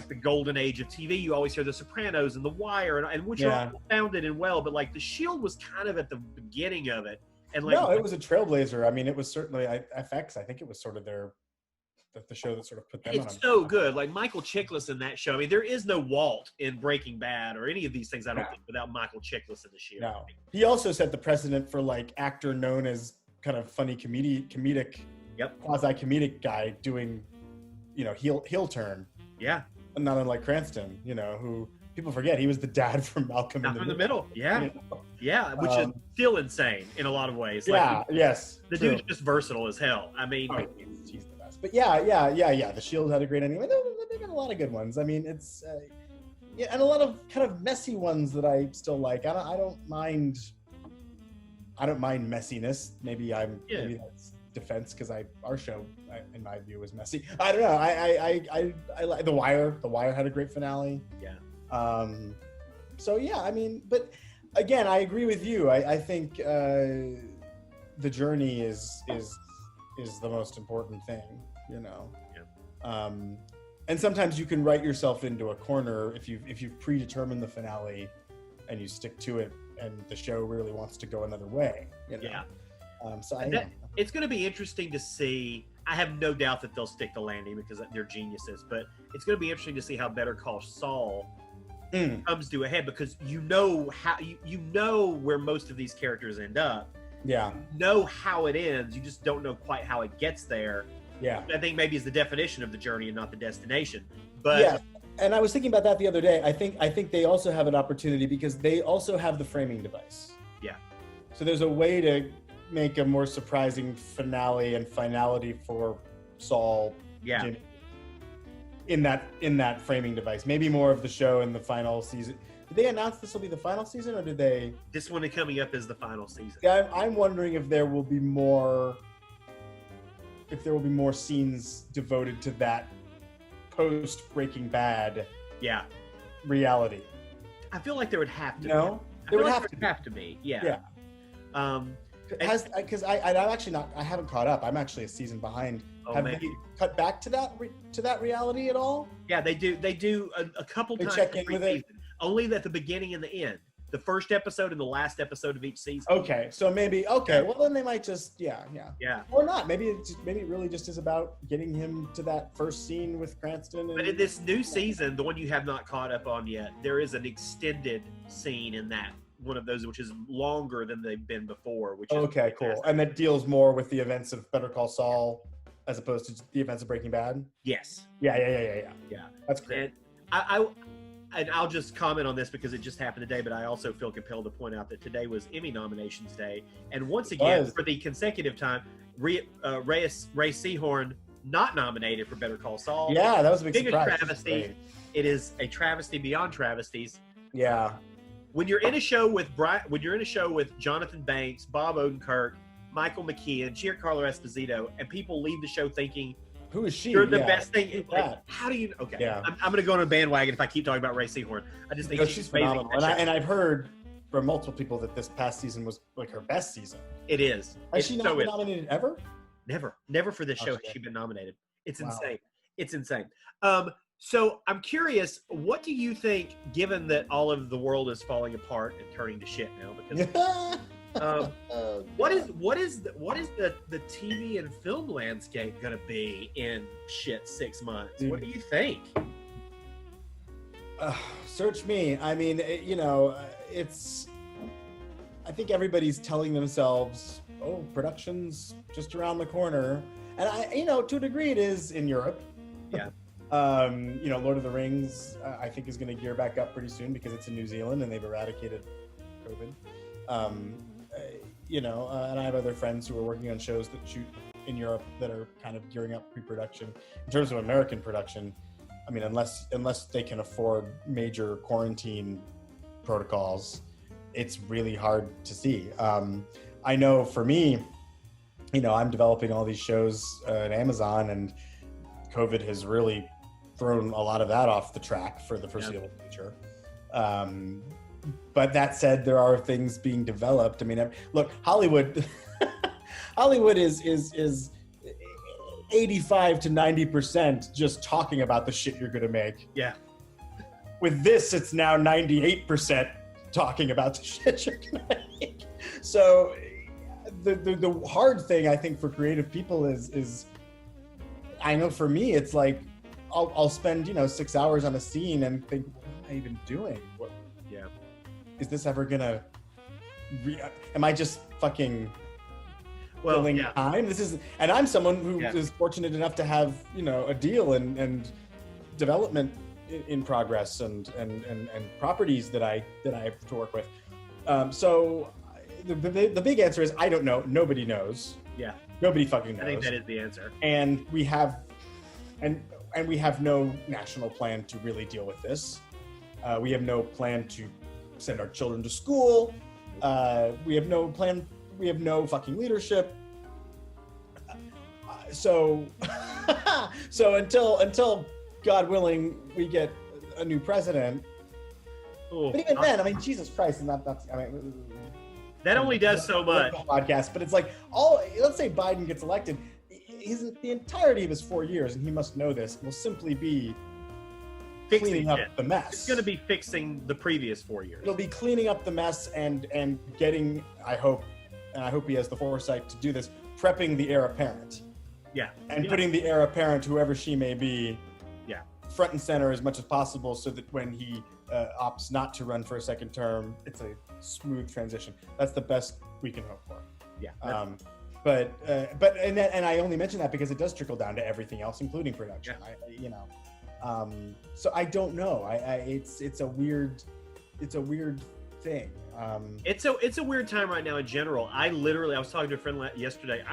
the golden age of TV. You always hear The Sopranos and The Wire, and which are all founded and well, but like The Shield was kind of at the beginning of it. And it was a trailblazer. I mean, it was certainly FX. I think it was sort of the show that sort of put them on. It's so good. Like Michael Chiklis in that show. I mean, there is no Walt in Breaking Bad or any of these things, I don't think, without Michael Chiklis in The Shield. No. He also set the precedent for like actor known as kind of funny comedic, quasi-comedic guy doing, heel turn. Yeah. Not unlike Cranston, who people forget he was the dad from Malcolm in the Middle. Yeah. Yeah, which is still insane in a lot of ways. Yes. The dude's just versatile as hell. I mean, he's the best. But yeah. The Shield had a great ending. They got a lot of good ones. I mean, it's and a lot of kind of messy ones that I still like. I don't mind messiness. Maybe that's defense because our show in my view was messy. I don't know. I like The Wire. The Wire had a great finale. Yeah. So yeah, I mean, but again, I agree with you. I think the journey is the most important thing, Yeah. And sometimes you can write yourself into a corner if you've predetermined the finale and you stick to it, and the show really wants to go another way. Yeah. So it's going to be interesting to see. I have no doubt that they'll stick the landing because they're geniuses, but it's going to be interesting to see how Better Call Saul comes to a head, because you know where most of these characters end up. Yeah. You know how it ends. You just don't know quite how it gets there. Yeah. I think maybe is the definition of the journey and not the destination. But yeah. And I was thinking about that the other day. I think they also have an opportunity because they also have the framing device. Yeah. So there's a way to make a more surprising finale and finality for Saul. Yeah. Jimmy, in that framing device. Maybe more of the show in the final season. Did they announce this will be the final season, or did they? This one coming up is the final season. Yeah, I'm wondering if there will be more scenes devoted to that post Breaking Bad. Yeah. Reality. I feel like there would have to. No, there would have to be. Yeah. Yeah. Because I'm actually not. I haven't caught up. I'm actually a season behind. Have they cut back to that reality at all? Yeah, they do. They do a couple times. Check in with it. Only at the beginning and the end. The first episode and the last episode of each season. Okay, so maybe well then they might just yeah, or not. Maybe it really just is about getting him to that first scene with Cranston. But in this new season, the one you have not caught up on yet, there is an extended scene in that one of those, which is longer than they've been before. Which is okay, cool, and that deals more with the events of Better Call Saul as opposed to the events of Breaking Bad. Yes. Yeah. That's great. And I'll just comment on this because it just happened today, but I also feel compelled to point out that today was Emmy nominations day. And once again, for the consecutive time, Ray Seahorn not nominated for Better Call Saul. Yeah, that was a big surprise. Travesty. It is a travesty beyond travesties. Yeah. When you're in a show with Jonathan Banks, Bob Odenkirk, Michael McKean, Giancarlo Esposito, and people leave the show thinking, who is she? You're the best thing. Like, how do you? Okay, yeah. I'm going to go on a bandwagon if I keep talking about Ray Seahorn. I just think she's phenomenal. And I've heard from multiple people that this past season was like her best season. It is. Has she not been nominated ever? Never for this show has she been nominated. It's insane. It's insane. So I'm curious, what do you think, given that all of the world is falling apart and turning to shit now? Because what is the TV and film landscape going to be in 6 months? What do you think? Search me. I mean, it's. I think everybody's telling themselves, "Oh, production's just around the corner," and to a degree, it is in Europe. Yeah. Lord of the Rings, I think is going to gear back up pretty soon because it's in New Zealand and they've eradicated COVID. And I have other friends who are working on shows that shoot in Europe that are kind of gearing up pre-production. In terms of American production, I mean, unless they can afford major quarantine protocols, it's really hard to see. I know for me, I'm developing all these shows at Amazon, and COVID has really thrown a lot of that off the track for the foreseeable future. But that said, there are things being developed. I mean, look, Hollywood is 85 to 90% just talking about the shit you're gonna make. Yeah. With this, it's now 98% talking about the shit you're gonna make. So the hard thing I think for creative people is I know for me it's like I'll spend 6 hours on a scene and think, what am I even doing? Is this ever gonna? Am I just fucking filling time? And I'm someone who is fortunate enough to have a deal and development in progress and properties that I have to work with. So the big answer is I don't know. Nobody knows. Yeah. Nobody fucking knows. I think that is the answer. And we have no national plan to really deal with this. We have no plan to send our children to school. We have no plan. We have no fucking leadership. So until God willing, we get a new president. Ooh, but even then, I mean, Jesus Christ, that only does so much. Podcast, but it's like let's say Biden gets elected, the entirety of his 4 years, and he must know this, will simply be cleaning up the mess. It's going to be fixing the previous 4 years. It'll be cleaning up the mess and getting, I hope he has the foresight to do this, prepping the heir apparent. Yeah. And putting the heir apparent, whoever she may be, front and center as much as possible, so that when he opts not to run for a second term, it's a smooth transition. That's the best we can hope for. Yeah. But I only mention that because it does trickle down to everything else, including production. Yeah. So I don't know. It's a weird thing. It's a weird time right now in general. I was talking to a friend yesterday.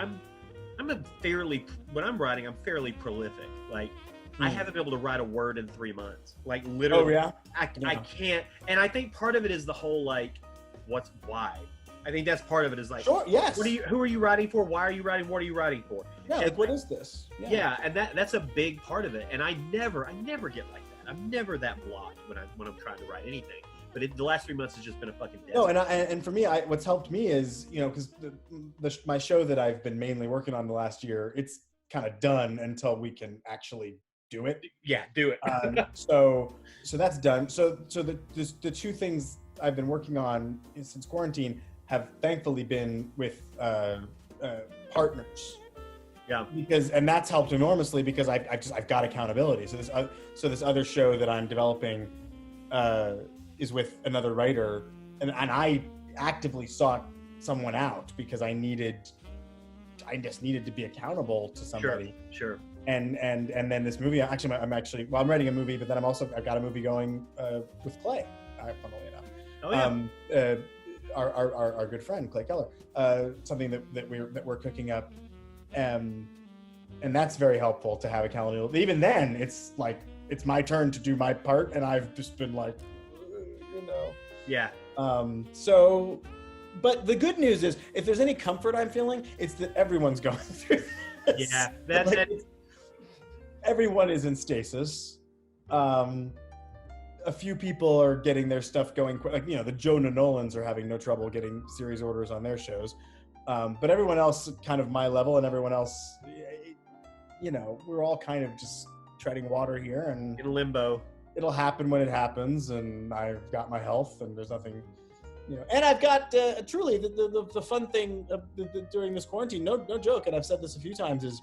When I'm writing, I'm fairly prolific. Like, I haven't been able to write a word in 3 months. Like, literally. Oh, yeah? I can't. And I think part of it is the whole, like, why? I think that's part of it is like, sure, yes. Who are you writing for? Why are you writing? What are you writing for? Yeah, like, what is this? Yeah, and that's a big part of it. And I never get like that. I'm never that blocked when I'm trying to write anything. But the last 3 months has just been a fucking desert. No, and for me, what's helped me is, because my show that I've been mainly working on the last year, it's kind of done until we can actually do it. Yeah, do it. So that's done. So the two things I've been working on since quarantine have thankfully been with partners. Yeah. And that's helped enormously because I've got accountability. So this other show that I'm developing is with another writer, and I actively sought someone out because I just needed to be to somebody. Sure. And then this movie, I'm writing a movie, but then I've got a movie going with Clay, funnily enough. Oh yeah. Our good friend Clay Keller, something that we're cooking up, and that's very helpful to have accountability. Even then, it's like it's my turn to do my part, and I've just been like, Yeah. But the good news is, if there's any comfort I'm feeling, it's that everyone's going through this. Yeah, everyone is in stasis. A few people are getting their stuff going, like, the Jonah Nolans are having no trouble getting series orders on their shows. But everyone else kind of my level, and everyone else, we're all kind of just treading water here, and in limbo. It'll happen when it happens, and I've got my health, and there's nothing, and I've got truly the fun thing during this quarantine, no joke, and I've said this a few times, is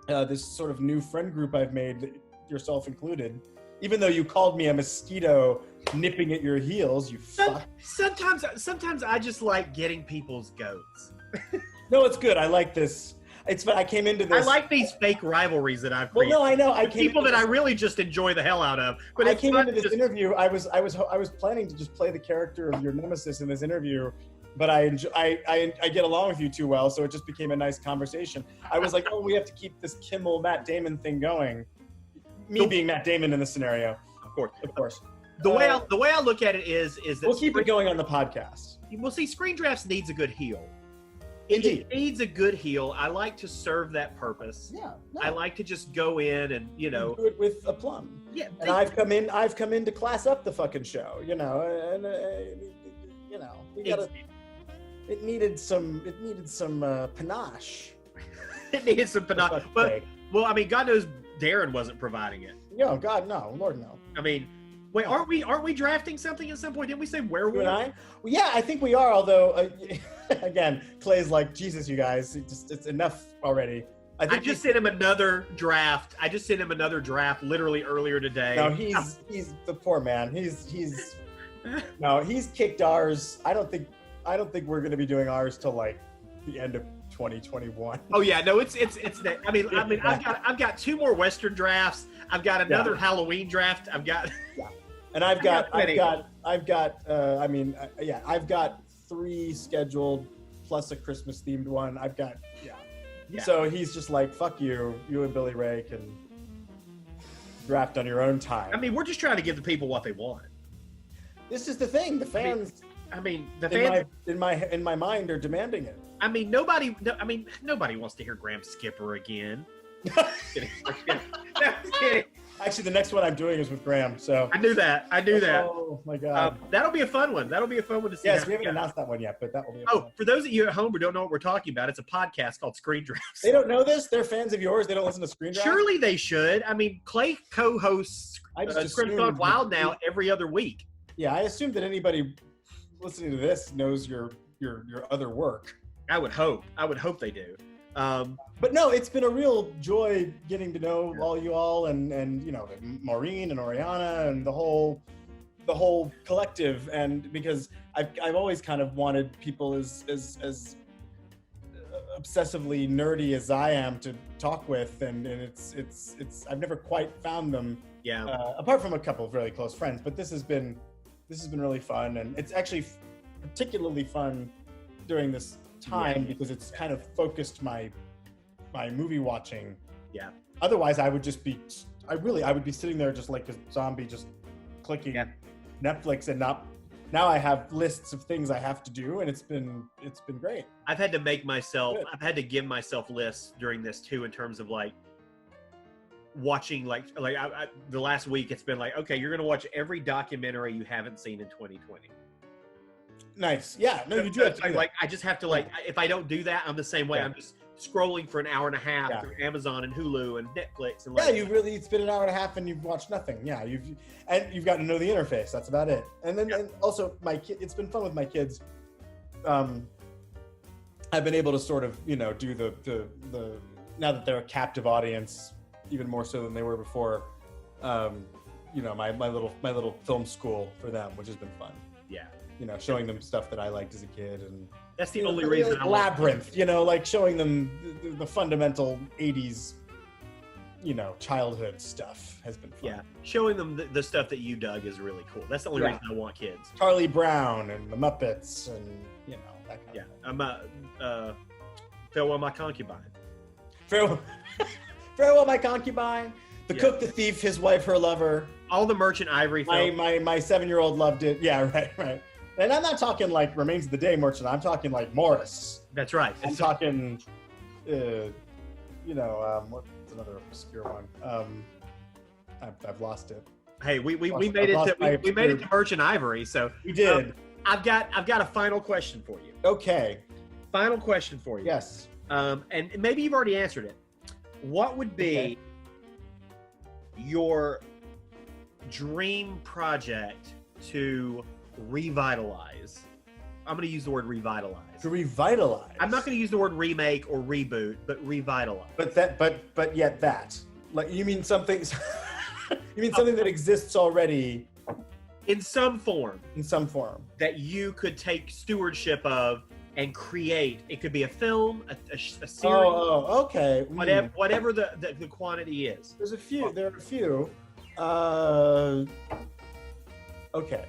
this sort of new friend group I've made, yourself included. Even though you called me a mosquito nipping at your heels, you fuck. Sometimes I just like getting people's goats. No, it's good. I like this. It's but I came into this. I like these fake rivalries that I've Well, created. no, I know. I With came people that this, I really just enjoy the hell out of. But I came into this interview. I was planning to just play the character of your nemesis in this interview, but I get along with you too well, so it just became a nice conversation. I was like, oh, we have to keep this Kimmel Matt Damon thing going. Me being Matt Damon in this scenario, of course. The way I look at it is that we'll keep it going on the podcast. We'll see. Screen Drafts needs a good heel. Indeed. It needs a good heel. I like to serve that purpose. Yeah. No. I like to just go in and do it with aplomb. Yeah. And I've come in to class up the fucking show. And we gotta. It needed some panache. It needed some panache. But well, I mean, God knows Darren wasn't providing it. No, God, no, Lord, no. I mean, wait, aren't we drafting something at some point? Didn't we say werewolf? You and I? Well, yeah, I think we are. Although, again, Clay's like, Jesus, you guys, it's enough already. I just sent him another draft. Literally earlier today. No, he's the poor man. He's kicked ours. I don't think we're going to be doing ours till like the end of 2021. Oh yeah, no, it's I mean, I've got 2 more Western drafts. I've got another Halloween draft. I've got I've got 3 scheduled plus a Christmas themed one. So he's just like, fuck you and Billy Ray can draft on your own time. I mean, we're just trying to give the people what they want. This is the thing. The fans. The fans in my mind are demanding it. I mean, nobody wants to hear Graham Skipper again. No, I'm kidding. Actually, the next one I'm doing is with Graham. So I knew that. Oh my God. That'll be a fun one. To see. Yes, we haven't announced that one yet, but that will be. For those of you at home who don't know what we're talking about, it's a podcast called Screen Drafts. They don't know this. They're fans of yours. They don't listen to Screen Drafts. Surely they should. I mean, Clay co-hosts Scripts Gone Wild now every other week. Yeah, I assume that anybody listening to this knows your other work. I would hope they do. But no, it's been a real joy getting to know all you all and Maureen and Oriana and the whole collective, and because I've always kind of wanted people as obsessively nerdy as I am to talk with, and it's I've never quite found them. Yeah. Apart from a couple of really close friends, but this has been really fun, and it's actually particularly fun during this time because it's kind of focused my movie watching. Yeah. Otherwise, I would be sitting there just like a zombie, just clicking Netflix and not. Now I have lists of things I have to do, and it's been great. I've had to give myself lists during this too, in terms of like watching the last week. It's been like, okay, you're gonna watch every documentary you haven't seen in 2020. Nice. Yeah. No, you do have to do that. I just have to if I don't do that, I'm the same way. I'm just scrolling for an hour and a half through Amazon and Hulu and Netflix and it's been an hour and a half and you've watched nothing. Yeah, you've gotten to know the interface. That's about it. And then and also it's been fun with my kids. I've been able to sort of do the now that they're a captive audience even more so than they were before. My little film school for them, which has been fun. Yeah. Showing them stuff that I liked as a kid, and that's the only reason. Labyrinth, showing them the fundamental 80s, childhood stuff has been fun. Yeah, showing them the stuff that you dug is really cool. That's the only reason I want kids. Charlie Brown and the Muppets, and that kind of thing. I'm Farewell My Concubine. Farewell My Concubine. The Cook, the Thief, His Wife, Her Lover. All the Merchant Ivory films. My 7-year-old loved it. Yeah, right. And I'm not talking like Remains of the Day Merchant. I'm talking like Morris. That's right. I'm talking, what's another obscure one? I've lost it. Hey, we made it to Merchant Ivory, so we did. I've got a final question for you. Okay. Final question for you. Yes. And maybe you've already answered it. What would be your dream project to revitalize? I'm going to use the word revitalize. To revitalize. I'm not going to use the word remake or reboot, but revitalize. But yet that. Like you mean something that exists already in some form. In some form. That you could take stewardship of and create. It could be a film, a series, Okay. whatever the quantity is. There's a few. There are a few. Okay.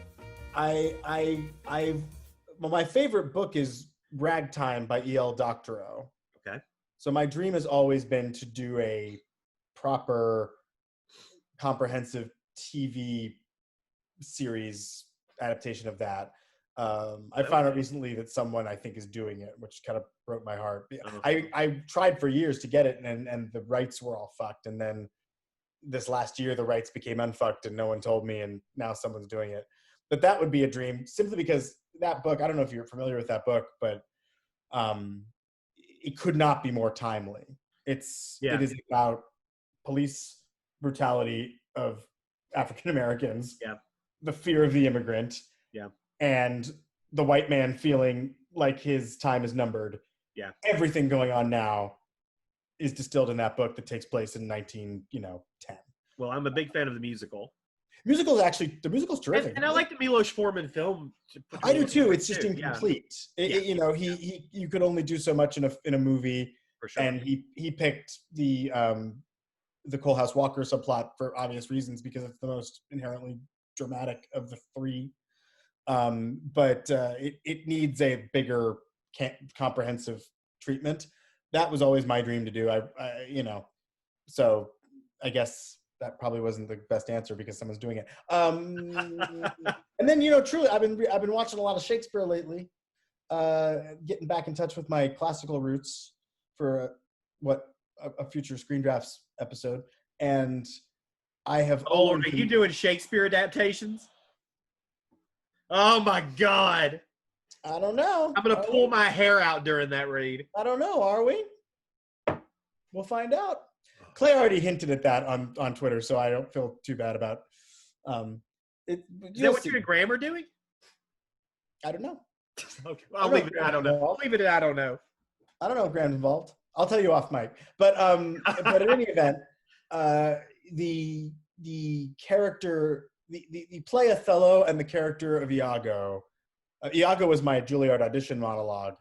Well, my favorite book is Ragtime by E.L. Doctorow. Okay. So my dream has always been to do a proper, comprehensive TV series adaptation of that. I found out recently that someone I think is doing it, which kind of broke my heart. I tried for years to get it, and the rights were all fucked. And then this last year, the rights became unfucked, and no one told me, and now someone's doing it. But that would be a dream, simply because that book, I don't know if you're familiar with that book, but it could not be more timely. It is about police brutality of African Americans, the fear of the immigrant, and the white man feeling like his time is numbered. Everything going on now is distilled in that book that takes place in 1910. Well, I'm a big fan of the musical. The musical's terrific. And I like the Milos Forman film. I do too. It's just incomplete. You could only do so much in a movie. For sure. And he picked the Cole House Walker subplot for obvious reasons, because it's the most inherently dramatic of the three. But it needs a bigger, comprehensive treatment. That was always my dream to do. So I guess that probably wasn't the best answer because someone's doing it. And then, truly, I've been watching a lot of Shakespeare lately, getting back in touch with my classical roots for a future Screen Drafts episode. And I have. Oh, Lord, are you doing Shakespeare adaptations? Oh my God. I don't know. I'm going to pull my hair out during that read. I don't know. Are we? We'll find out. Clay already hinted at that on Twitter, so I don't feel too bad about it. Is that what you and Graham are doing? I don't know. Okay. I'll leave it. I don't know. I'll leave it. I don't know. I don't know if Graham's involved. I'll tell you off mic. But in any event, the character, the play Othello and the character of Iago. Iago was my Juilliard audition monologue.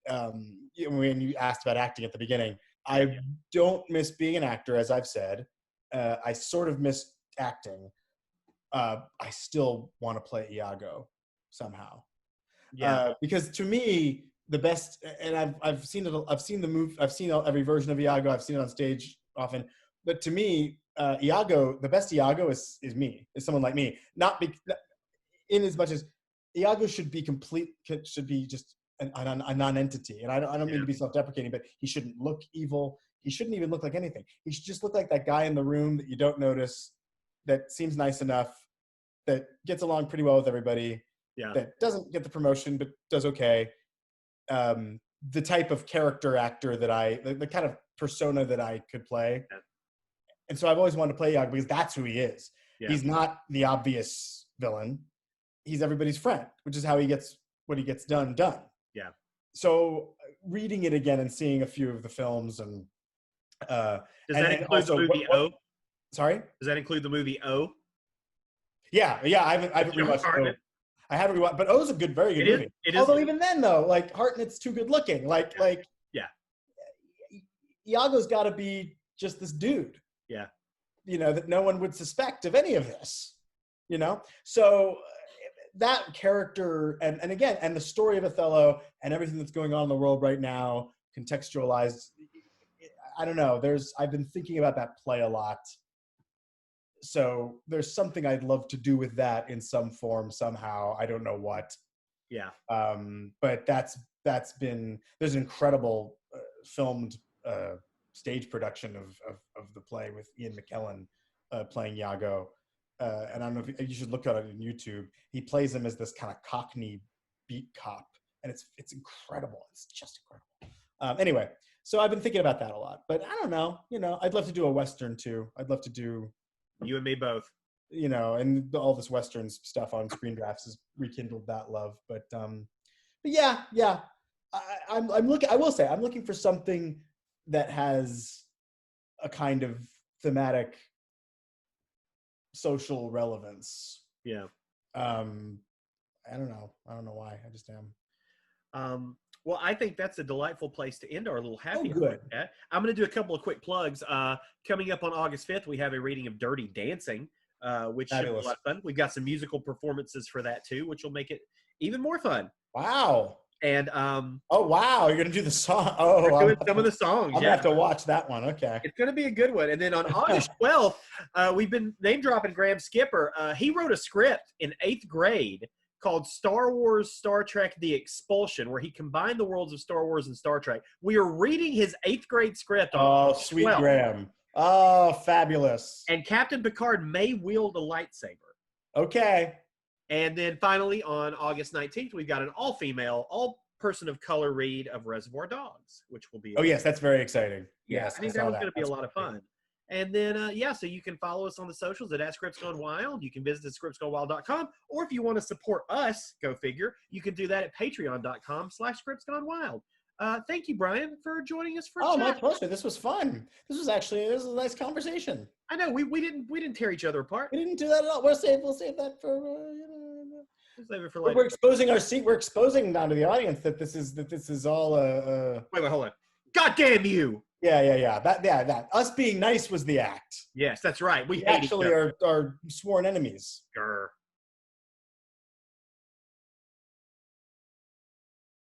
When you asked about acting at the beginning, I don't miss being an actor, as I've said. I sort of miss acting. I still want to play Iago somehow. Because to me, the best, and I've seen it. I've seen the movie. I've seen every version of Iago. I've seen it on stage often. But to me, Iago, the best Iago is me. Is someone like me. In as much as Iago should be just a non-entity. And I don't mean to be self-deprecating, but he shouldn't look evil. He shouldn't even look like anything. He should just look like that guy in the room that you don't notice, that seems nice enough, that gets along pretty well with everybody, that doesn't get the promotion but does okay. The type of character actor that the kind of persona that I could play. And so I've always wanted to play Iago because that's who he is. He's not the obvious villain. He's everybody's friend, which is how he gets what he gets done. Yeah. So reading it again and seeing a few of the films and does that include the movie O? Sorry? Does that include the movie O? Yeah. I haven't rewatched O. I haven't rewatched, but O's a very good movie. Although even then though, like Hartnett's too good looking. Iago's got to be just this dude. Yeah. That no one would suspect of any of this. So that character and again, and the story of Othello and everything that's going on in the world right now, contextualized. I don't know. I've been thinking about that play a lot. So there's something I'd love to do with that in some form, somehow. I don't know what. Yeah. But there's an incredible filmed stage production of the play with Ian McKellen playing Iago. And I don't know if you should look at it on YouTube. He plays him as this kind of Cockney beat cop, and it's incredible. It's just incredible. Anyway, so I've been thinking about that a lot, but I don't know. I'd love to do a Western too. I'd love to do. You and me both. And all this Western stuff on Screen Drafts has rekindled that love. But yeah. I'm looking. I will say I'm looking for something that has a kind of thematic social relevance. Yeah. I don't know why. I just am. Well, I think that's a delightful place to end our little happy hour. Good. I'm going to do a couple of quick plugs. Coming up on August 5th, we have a reading of Dirty Dancing, which should be a lot of fun. We've got some musical performances for that too, which will make it even more fun. Wow. And oh wow, you're gonna do the song. Oh, we're doing some of the songs. I'm gonna have to watch that one. Okay. It's gonna be a good one. And then on August 12th, we've been name dropping Graham Skipper. He wrote a script in 8th grade called Star Wars, Star Trek: The Expulsion, where he combined the worlds of Star Wars and Star Trek. We are reading his 8th grade script on August sweet 12th. Graham. Oh, fabulous. And Captain Picard may wield a lightsaber. Okay. And then finally on August 19th, we've got an all-female, all-person of color read of Reservoir Dogs, which will be yes, that's very exciting. Yeah, yes, I think that was going to be a lot of fun. And then, so you can follow us on the socials at Scripts Gone Wild. You can visit scriptsgonewild.com. Or if you want to support us, go figure, you can do that at patreon.com/scriptsgonewild. Thank you, Bryan, for joining us for chat. My pleasure. This was fun. This was a nice conversation. I know we didn't tear each other apart. We didn't do that at all. We'll save that for we'll save it for later. We're exposing our seat. We're exposing down to the audience that this is all Wait, hold on. God damn you! Yeah. That us being nice was the act. Yes, that's right. We actually are sworn enemies. Grr.